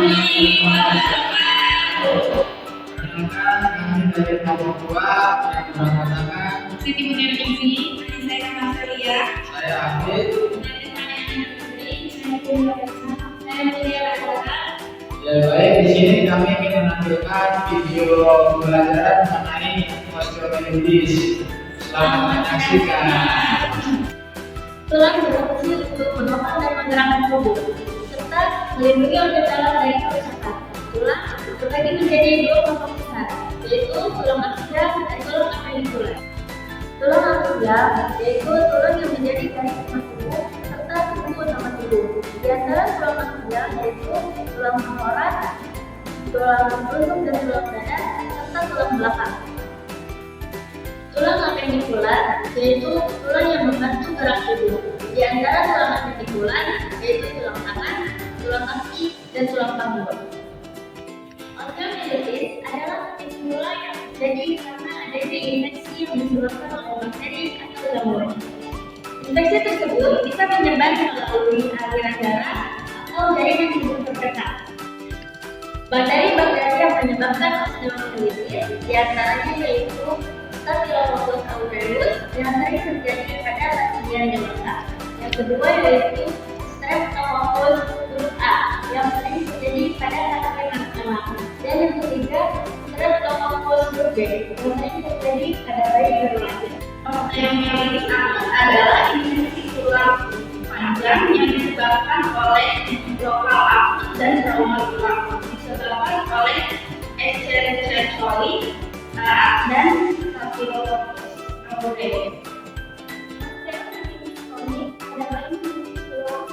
Perkenalkan, kami dari kelompok 2 yang mengatakan Siti Mulyani, saya Marcelia, saya Afid. Ya baik, di sini kami ingin menampilkan video pembelajaran mengenai osteoartritis. Selamat menyaksikan. Tulang berfungsi untuk menopang dan menggerakkan tubuh, serta melindungi organ dalam dari kerusakan. Tulang terbagi menjadi dua kelompok besar, yaitu tulang aksial dan tulang apendikular. Tulang aksial yaitu tulang yang menjadi garis utama tubuh serta tubuh utama tubuh. Di antara tulang aksial yaitu tulang tengkorak, tulang rusuk dan tulang dada, serta tulang belakang. Tulang apendikular yaitu tulang yang membantu gerak tubuh. Di antara tulang apendikular yaitu tulang tangan, tulang kaki, dan tulang panggul. Osteomielitis adalah penyakit tulang yang terjadi karena adanya infeksi yang disebabkan oleh bakteri atau gangguan. Infeksi tersebut bisa menyebar melalui aliran darah atau jaringan tubuh terdekat. Bakteri-bakteri yang menyebabkan osteomielitis diantaranya yaitu Staphylococcus aureus yang sering terjadi pada bakteria dewasa. Yang kedua yaitu Streptococcus grup A yang sering terjadi pada kategori anak-anak. Dan yang ketiga Streptococcus grup B yang sering terjadi pada bayi baru lahir. Osteomielitis akut adalah infeksi tulang panjang yang disebabkan oleh lokal akut dan trauma tulang, disebabkan oleh Escherichia coli dan Staphylococcus aureus. Osteomielitis kronik adalah infeksi tulang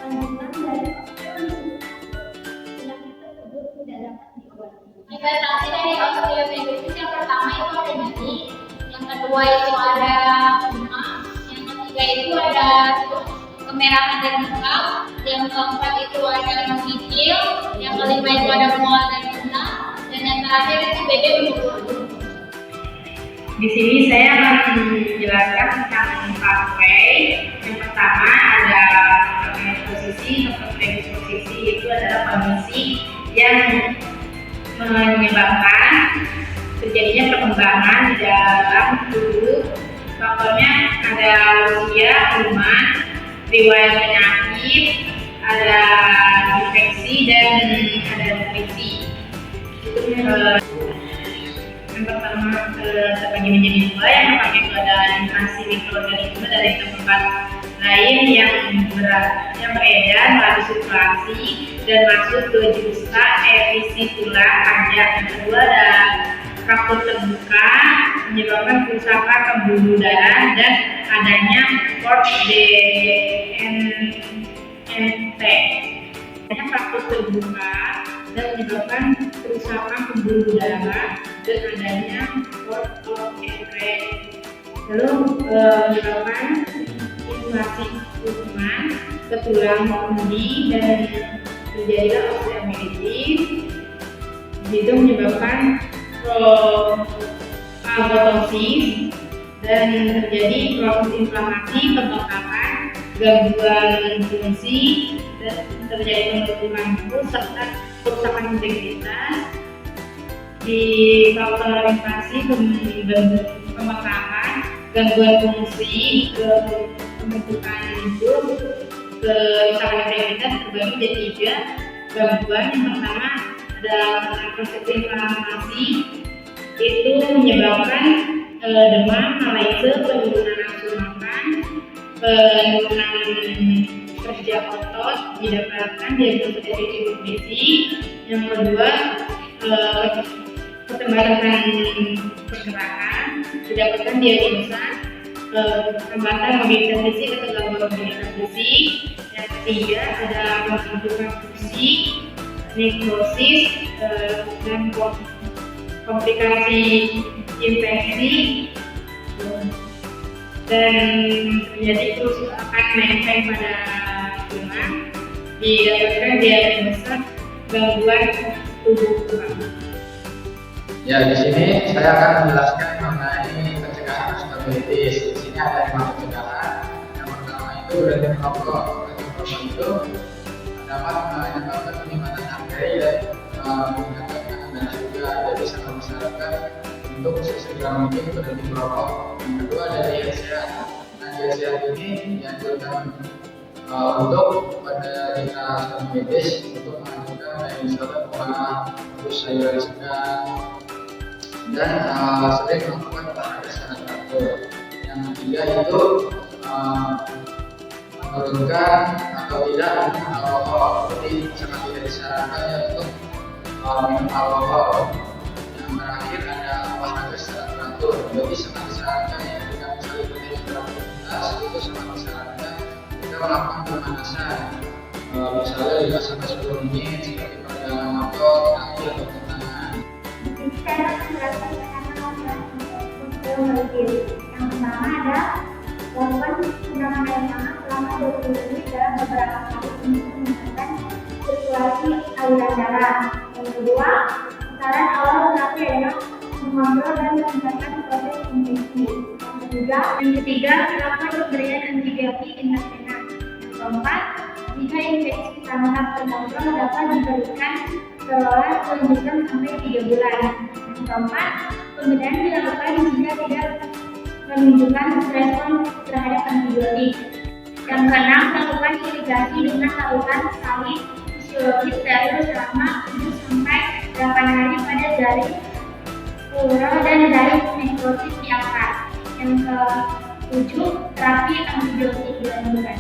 lanjutan dari osteomielitis. Penyakit tersebut tidak dapat diobati. Manifestasi dari osteomielitis yang pertama itu ada nyeri, yang kedua itu ada demam, yang ketiga itu ada kemerahan dan mual, yang keempat itu ada menggigil, yang kelima itu ada mual dan benang, dan yang terakhir itu BD berkumpul. Di sini saya akan menjelaskan tentang pathway. Yang pertama ada faktor predisposisi. Faktor predisposisi itu adalah kondisi yang menyebabkan terjadinya perkembangan di dalam tubuh. Faktornya ada usia, umur, riwayat penyakit, ada infeksi, dan ada nutrisi. Yang pertama terbagi menjadi dua. Yang pertama itu ada invasi mikroorganisme dari tempat lain yang beredar melalui sirkulasi dan masuk ke justa efisi tulang panjang. Yang kedua ada fraktur terbuka menyebabkan kerusakan pembuluh darah dan adanya port DNMT. Adanya fraktur terbuka dan menyebabkan kerusakan pembuluh darah dan adanya port DNMT. Lalu menyebabkan inflamasi kuman ke tulang sendi dan terjadilah osteomielitis. Itu menyebabkan agotosis dan terjadi proses inflamasi, pembengkakan, gangguan fungsi, dan terjadi penurunan mutu serta kerusakan integritas. Di faktor inflasi, pembengkakan, gangguan fungsi, pembentukan lembut, kerusakan integritas terbagi menjadi 3 gangguan. Yang pertama ada proses inflamasi, itu menyebabkan demam, malaise, penurunan nafsu makan, penurunan kerja otot, didapatkan diagnosis defisit nutrisi. Yang kedua keterbatasan pergerakan, didapatkan diagnosa hambatan mobilitas fisik atau gangguan mobilitas fisik. Yang ketiga ada pembentukan fungsi, nekrosis, dan komplikasi infeksi, dan terjadi kerusakan lempeng pada tulang. Didapatkan diagnosa gangguan tubuh tulang. Ya, di sini saya akan menjelaskan mengenai pencegahan osteomielitis. Di sini ada 5 pencegahan. Yang pertama itu berhenti merokok. Berhenti merokok itu dapat menyebabkan peningkatan harga materi meningkatkan dan juga dari sangat masyarakat untuk sesegera mungkin berhenti merokok. Yang kedua dari sehat. Nah, diet sehat ini dianjurkan untuk pada kita sedang medis untuk mengajukan kayak misalnya pola terus sayuran segar dan sering melakukan olahraga secara teratur. Yang ketiga itu menurunkan atau tidak minum alkohol, jadi sangat tidak disarankan ya untuk minum alkohol. Yang terakhir ada olahraga secara teratur, jadi sangat disarankan ya jika misalnya kita beraktivitas itu sangat disarankan kita melakukan pemanasan, misalnya 5-10 menit seperti pada motor, kaki atau tangan. Jadi saya akan menjelaskan yang pertama ada melakukan penambahan air hangat selama 20 menit dalam beberapa kali untuk meningkatkan sirkulasi aliran darah. Yang kedua, saran awal terapi adalah mengontrol dan meningkatkan proses infeksi. Yang ketiga, melakukan pemberian antibiotik intravenous. Yang keempat, jika infeksi tahap terkontrol dapat diberikan setelah selanjutnya sampai 3 bulan. Yang keempat, pemberian dilakukan jika tidak menunjukkan respon terhadap antibiotik. Yang keenam, melakukan irigasi dengan saluran salin fisiologis steril selama 7-8 hari pada jaring pleural dan jaring nekrosis di akar. Yang ke-7, terapi antibiotik dilanjutkan.